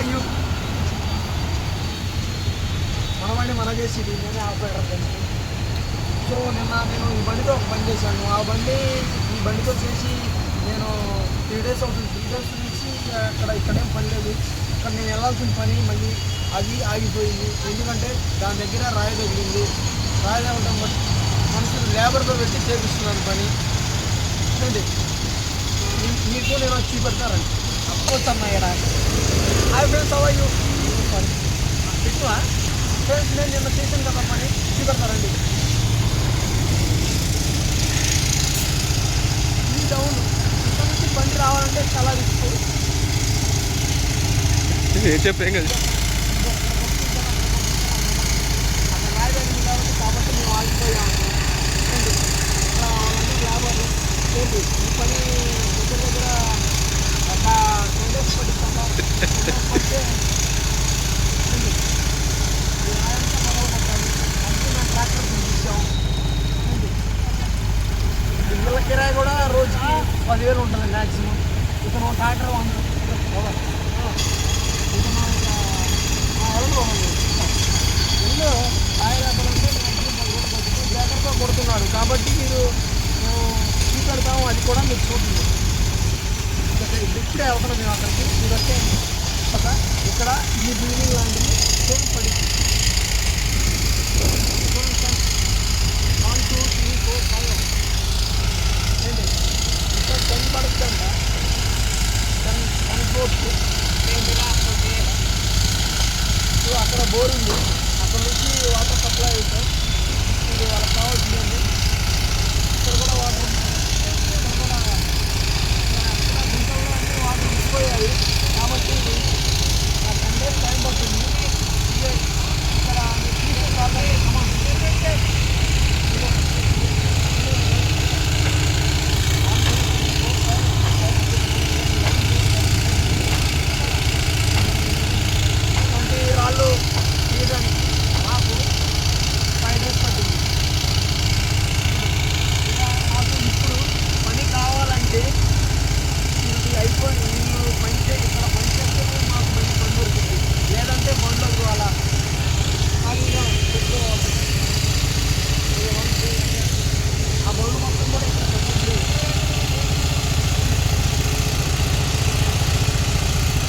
You మనమండి మన చేసేది నేనే ఆపరేటర్. సో నిన్న నేను ఈ బండితో ఒక పని చేశాను. ఈ బండితో చేసి నేను 3 days అవుతుంది. 3 days నుంచి ఇక్కడేం పని లేదు. ఇక్కడ నేను వెళ్ళాల్సిన పని మళ్ళీ అది ఆగిపోయింది. ఎందుకంటే దాని దగ్గర రాయి తగిలింది. రాయి తగ్గడం బట్టి మనుషులు లేబర్తో పెట్టి చేపిస్తున్నాను పని. ఏంటి మీకు నేను వచ్చి చూపెడతారండి అప్పొచ్చన్నా ఇక్కడ. Hi friends, how are you? ఎక్కువ ఫ్రెండ్స్ నేను నిన్న చేశాను కదా పని, చూపెడతారండి. ఈ డౌన్ ఇక్కడ నుంచి బండి రావాలంటే చాలా రిస్క్. చెప్పేం కదా అక్కడ రాయడానికి కాబట్టి మేము ఆగిపోయాము. లేబర్లు ఏంటి ఈ పని దగ్గర ఒక 2 days పట్టిస్తాము. పడితే ట్రాక్టర్ పంపించాం. ఇళ్ళ కిరాయి కూడా రోజుకి 10,000 ఉంటుంది మ్యాక్సిమం. ఇతను ట్రాక్టర్ ఇల్లు రాయలేకపోతే జాగ్రత్తగా కొడుతున్నాడు. కాబట్టి మీరు చూపెడతాము, అది కూడా మీరు చూడండి. ఇప్పుడే అవుతున్నాం మేము అక్కడికి. మీరు వస్తే ఇక్కడ ఈ బిల్డింగ్ లాంటిది సేమ్ పడింది. 1 2 3 4 5 ఏంటి ఇంకా 10 పడుతుందంట. 10 ఫ్లోర్స్ అక్కడ బోర్ ఉంది. అక్కడ నుంచి వాటర్ సప్లై అవుతాయి. ఇది వాళ్ళకి కావాల్సింది.